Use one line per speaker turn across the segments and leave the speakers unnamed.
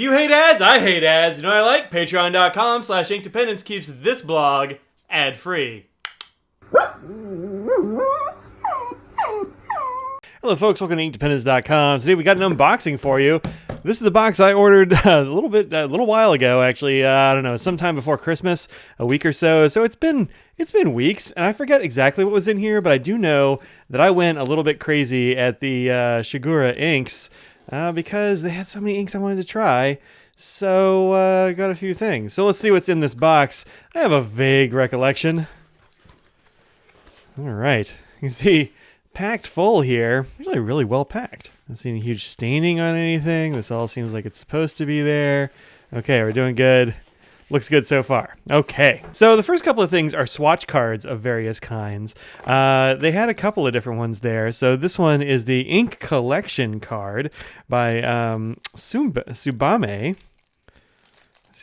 You hate ads? I hate ads. You know what I like? Patreon.com/inkdependence keeps this blog ad-free. Hello folks, welcome to inkdependence.com. Today we got an unboxing for you. This is a box I ordered a little while ago, actually. I don't know, sometime before Christmas, a week or so. So it's been weeks, and I forget exactly what was in here, but I do know that I went a little bit crazy at the Shigure inks because they had so many inks I wanted to try. So I got a few things. So let's see what's in this box. I have a vague recollection. All right, you can see packed full here. Actually really well packed. I don't see any huge staining on anything. This all seems like it's supposed to be there. Okay, we're doing good. Looks good so far. Okay, so the first couple of things are swatch cards of various kinds. They had a couple of different ones there. So this one is the Ink Collection card by TSUBAME. Let's see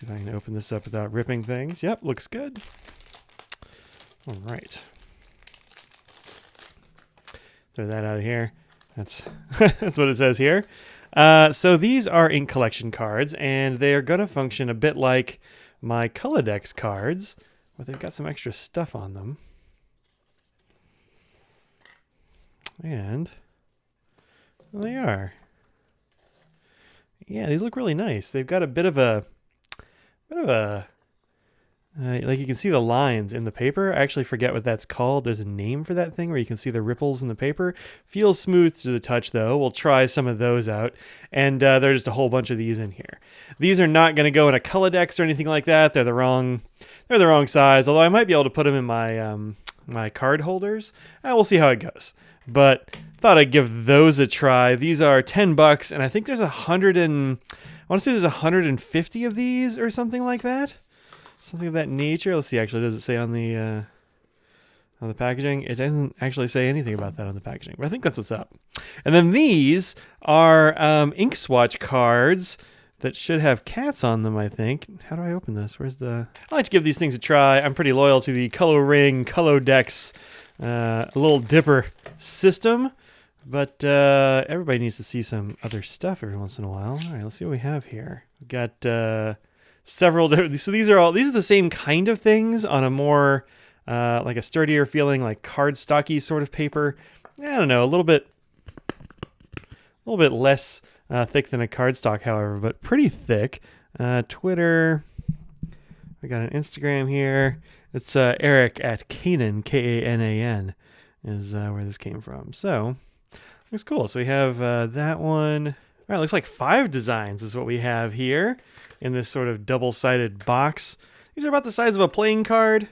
if I can open this up without ripping things. Yep, looks good. All right. Throw that out of here. That's that's what it says here. So these are ink collection cards, and they are going to function a bit like my Colodex cards, but they've got some extra stuff on them. And well, they are. Yeah, these look really nice. They've got a bit of a like you can see the lines in the paper. I actually forget what that's called. There's a name for that thing where you can see the ripples in the paper. Feels smooth to the touch though. We'll try some of those out. And there's just a whole bunch of these in here. These are not going to go in a Colodex or anything like that. They're the wrong size. Although I might be able to put them in my my card holders. We'll see how it goes. But thought I'd give those a try. These are $10, and I think there's 150 of these or something like that. Something of that nature. Let's see, actually, does it say on the packaging? It doesn't actually say anything about that on the packaging, but I think that's what's up. And then these are ink swatch cards that should have cats on them, I think. How do I open this? Where's the... I like to give these things a try. I'm pretty loyal to the Color Ring, Colodex, Little Dipper system, but everybody needs to see some other stuff every once in a while. All right, let's see what we have here. We've got... several different, so these are the same kind of things on a more like a sturdier feeling, like cardstocky sort of paper. I don't know, a little bit less thick than a cardstock, however, but pretty thick. Twitter, I got an Instagram here. It's Eric at KANAN, KANAN is where this came from. So looks cool. So we have that one. All right, looks like 5 designs is what we have here in this sort of double-sided box. These are about the size of a playing card,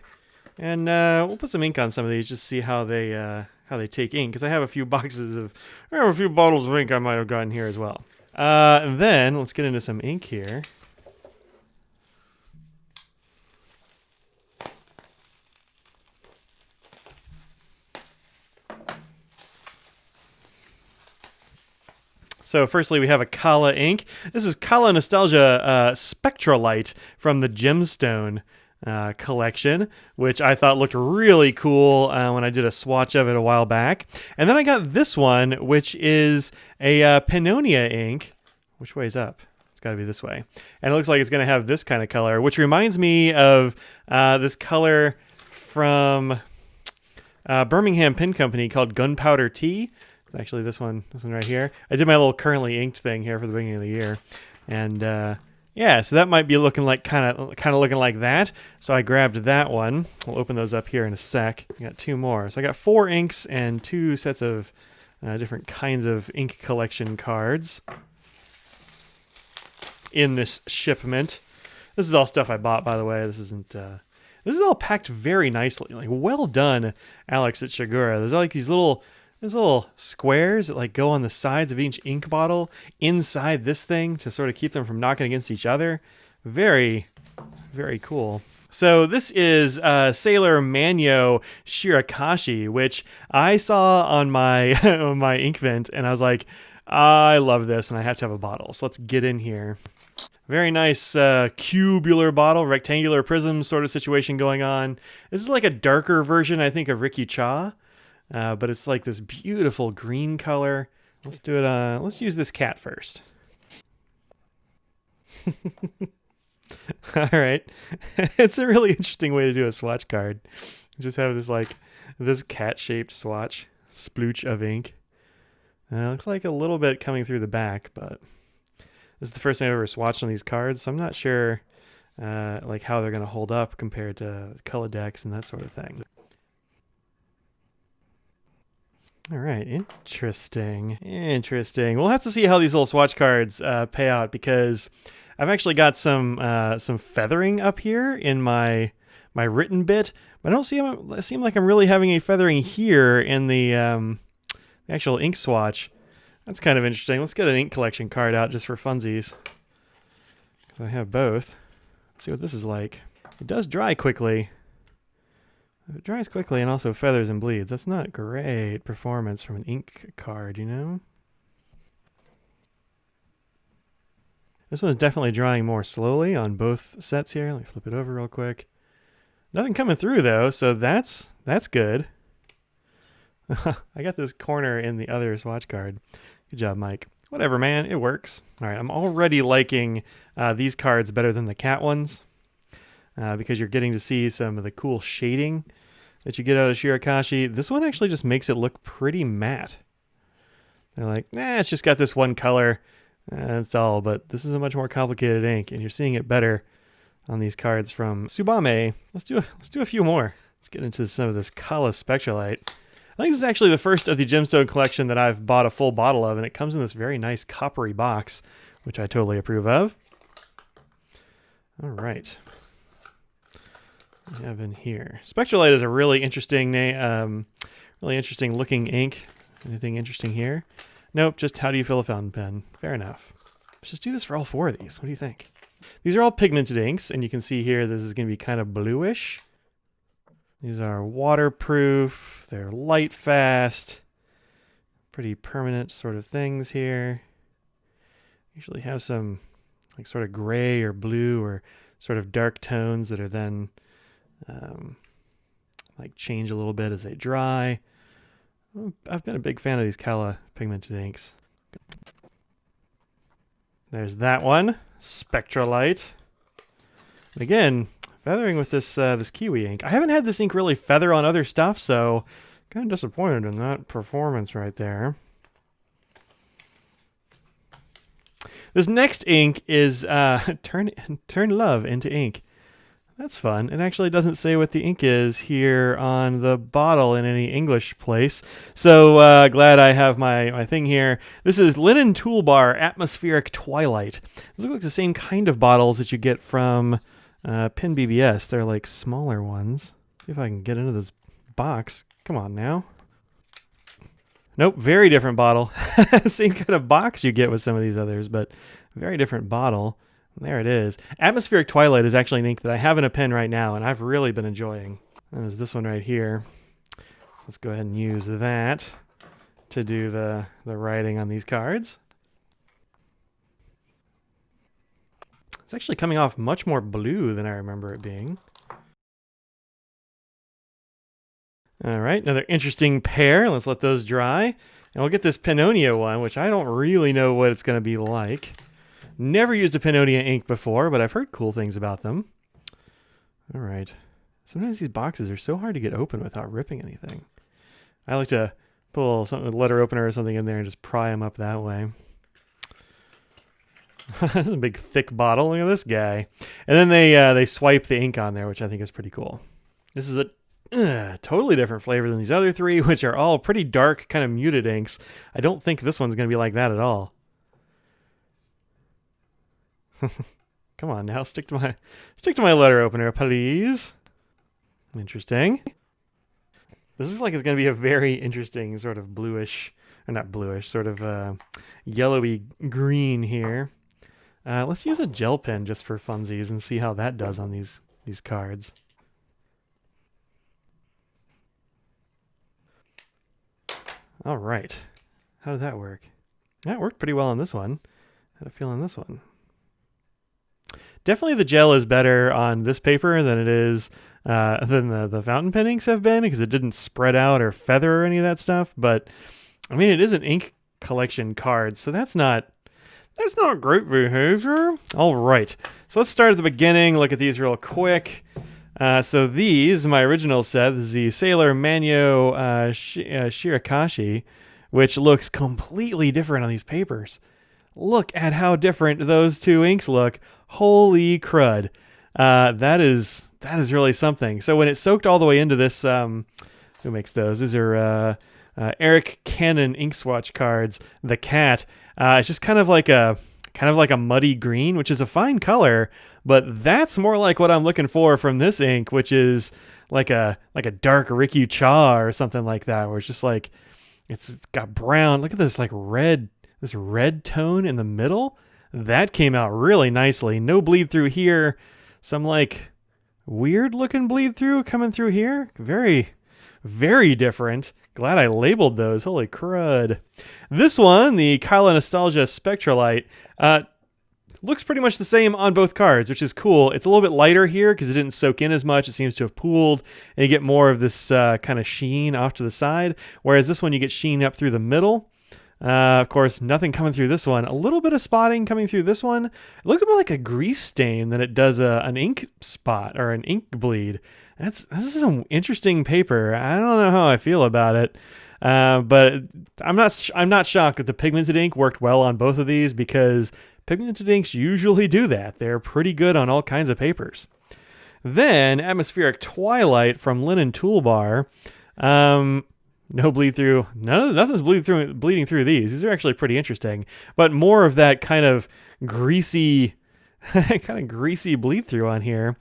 and we'll put some ink on some of these just to see how they take ink, because I have a few bottles of ink I might have gotten here as well. And then let's get into some ink here. So firstly, we have a Kala ink. This is Kala Nostalgia SPECTROLITE from the GEMSTONE collection, which I thought looked really cool when I did a swatch of it a while back. And then I got this one, which is a Pennonia ink. Which way is up? It's got to be this way. And it looks like it's going to have this kind of color, which reminds me of this color from Birmingham Pen Company called Gunpowder Tea. Actually, this one right here. I did my little currently inked thing here for the beginning of the year, and yeah, so that might be looking like kind of looking like that. So I grabbed that one. We'll open those up here in a sec. I got 2 more. So I got 4 inks and 2 sets of different kinds of ink collection cards in this shipment. This is all stuff I bought, by the way. This isn't. This is all packed very nicely. Like, well done, Alex at Shigure. There's like these little squares that like go on the sides of each ink bottle inside this thing to sort of keep them from knocking against each other. Very, very cool. So this is Sailor MANYO SHIRAKASHI, which I saw on my on my ink vent, and I was like, I love this, and I have to have a bottle. So let's get in here. Very nice cubular bottle, rectangular prism sort of situation going on. This is like a darker version, I think, of Ricky Cha. But it's like this beautiful green color. Let's do it. Let's use this cat first. All right. It's a really interesting way to do a swatch card. Just have this like this cat-shaped swatch splooch of ink. Looks like a little bit coming through the back, but this is the first time I've ever swatched on these cards, so I'm not sure like how they're going to hold up compared to color decks and that sort of thing. All right, interesting. We'll have to see how these little swatch cards pay out, because I've actually got some feathering up here in my written bit, but I don't seem like I'm really having a feathering here in the actual ink swatch. That's kind of interesting. Let's get an ink collection card out just for funsies, because I have both. Let's see what this is like. It does dry quickly. It dries quickly and also feathers and bleeds. That's not great performance from an ink card, you know? This one's definitely drying more slowly on both sets here. Let me flip it over real quick. Nothing coming through though, so that's good. I got this corner in the other swatch card. Good job, Mike. Whatever, man, it works. All right, I'm already liking these cards better than the cat ones. Because you're getting to see some of the cool shading that you get out of Shirakashi. This one actually just makes it look pretty matte. They're like, nah, it's just got this one color. That's all, but this is a much more complicated ink, and you're seeing it better on these cards from TSUBAME. Let's do a few more. Let's get into some of this Kala Spectrolite. I think this is actually the first of the Gemstone collection that I've bought a full bottle of, and it comes in this very nice coppery box, which I totally approve of. All right. We have in here. Spectrolite is a really interesting name, really interesting looking ink. Anything interesting here? Nope, just how do you fill a fountain pen? Fair enough. Let's just do this for all four of these. What do you think? These are all pigmented inks, and you can see here this is going to be kind of bluish. These are waterproof. They're light fast. Pretty permanent sort of things here. Usually have some like sort of gray or blue or sort of dark tones that are then like change a little bit as they dry. I've been a big fan of these Kala pigmented inks. There's that one, Spectrolite. Again, feathering with this this kiwi ink. I haven't had this ink really feather on other stuff, so kind of disappointed in that performance right there. This next ink is turn love into ink. That's fun. It actually doesn't say what the ink is here on the bottle in any English place. So glad I have my thing here. This is Lennon Toolbar Atmospheric Twilight. These look like the same kind of bottles that you get from Pen BBS. They're like smaller ones. See if I can get into this box. Come on now. Nope, very different bottle. Same kind of box you get with some of these others, but very different bottle. There it is. Atmospheric Twilight is actually an ink that I have in a pen right now, and I've really been enjoying. There's this one right here. So let's go ahead and use that to do the writing on these cards. It's actually coming off much more blue than I remember it being. All right, another interesting pair. Let's let those dry. And we'll get this Pennonia one, which I don't really know what it's going to be like. Never used a Pennonia ink before, but I've heard cool things about them. All right. Sometimes these boxes are so hard to get open without ripping anything. I like to pull something, a letter opener or something in there and just pry them up that way. This is a big thick bottle. Look at this guy. And then they swipe the ink on there, which I think is pretty cool. This is a totally different flavor than these other three, which are all pretty dark, kind of muted inks. I don't think this one's going to be like that at all. Come on now, stick to my letter opener, please. Interesting. This looks like it's going to be a very interesting sort of bluish, or not bluish, sort of yellowy green here. Let's use a gel pen just for funsies and see how that does on these cards. All right. How did that work? That worked pretty well on this one. How'd it feel on this one? Definitely the gel is better on this paper than it is than the fountain pen inks have been, because it didn't spread out or feather or any of that stuff. But I mean, it is an ink collection card, so that's not That's not great behavior. All right. So let's start at the beginning. Look at these real quick. So these, my original set, this is the Sailor MANYO SHIRAKASHI, which looks completely different on these papers. Look at how different those two inks look. Holy crud. That is really something. So when it soaked all the way into this, who makes those? These are Eric KANAN ink swatch cards. The cat. It's just kind of like a muddy green, which is a fine color, but that's more like what I'm looking for from this ink, which is like a dark Ricky Cha or something like that, where it's just like it's got brown. Look at this this red tone in the middle. That came out really nicely. No bleed through here. Some like weird looking bleed through coming through here. Very, very different. Glad I labeled those. Holy crud. This one, the Kyla Nostalgia SPECTROLITE, looks pretty much the same on both cards, which is cool. It's a little bit lighter here because it didn't soak in as much. It seems to have pooled, and you get more of this kind of sheen off to the side, whereas this one you get sheen up through the middle. Of course, nothing coming through this one. A little bit of spotting coming through this one. It looks more like a grease stain than it does an ink spot or an ink bleed. This is some interesting paper. I don't know how I feel about it, but I'm not shocked that the pigmented ink worked well on both of these, because pigmented inks usually do that. They're pretty good on all kinds of papers. Then Atmospheric Twilight from Lennon Toolbar. No bleed through. Nothing's bleeding through these. These are actually pretty interesting, but more of that kind of greasy bleed through on here.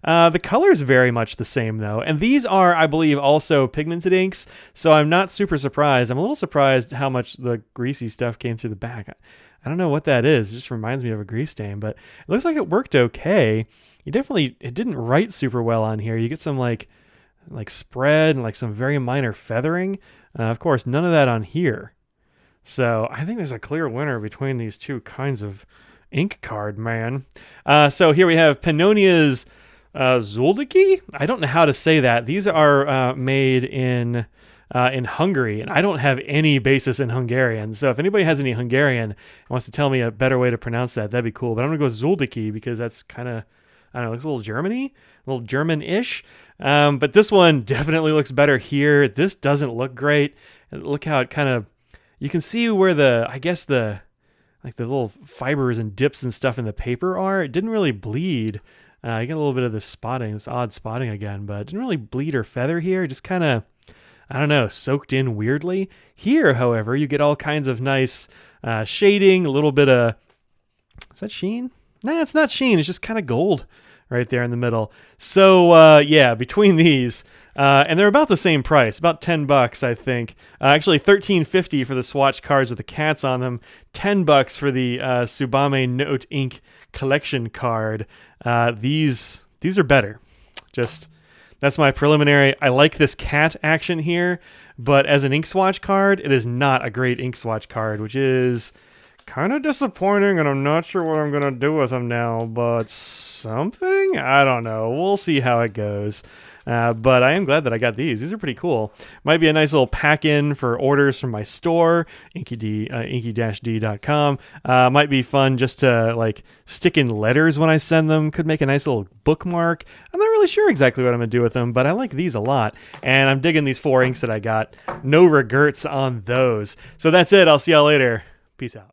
The color is very much the same, though. And these are, I believe, also pigmented inks, so I'm not super surprised. I'm a little surprised how much the greasy stuff came through the back. I don't know what that is. It just reminds me of a grease stain, but it looks like it worked okay. It didn't write super well on here. You get some like spread and like some very minor feathering. Of course, none of that on here. So I think there's a clear winner between these two kinds of ink card, man. So here we have Pennonia's Zuldiki? I don't know how to say that. These are made in Hungary, and I don't have any basis in Hungarian. So if anybody has any Hungarian and wants to tell me a better way to pronounce that, that'd be cool. But I'm going to go Zuldiki because that's kind of, I don't know, looks a little German-ish. But this one definitely looks better here. This doesn't look great. Look how it kind of, you can see where the little fibers and dips and stuff in the paper are. It didn't really bleed. You get a little bit of this spotting, this odd spotting again, but it didn't really bleed or feather here. Just kind of, I don't know, soaked in weirdly. Here, however, you get all kinds of nice shading, a little bit of, is that sheen? Nah, it's not sheen. It's just kind of gold right there in the middle. So, yeah, between these, and they're about the same price, about $10, I think. Actually, $13.50 for the swatch cards with the cats on them. $10 for the TSUBAME Note Ink collection card. These are better. Just, that's my preliminary. I like this cat action here, but as an ink swatch card, it is not a great ink swatch card, which is kind of disappointing, and I'm not sure what I'm going to do with them now, but something? I don't know. We'll see how it goes. But I am glad that I got these. These are pretty cool. Might be a nice little pack-in for orders from my store, inky-d.com. Might be fun just to like stick in letters when I send them. Could make a nice little bookmark. I'm not really sure exactly what I'm going to do with them, but I like these a lot. And I'm digging these 4 inks that I got. No regrets on those. So that's it. I'll see y'all later. Peace out.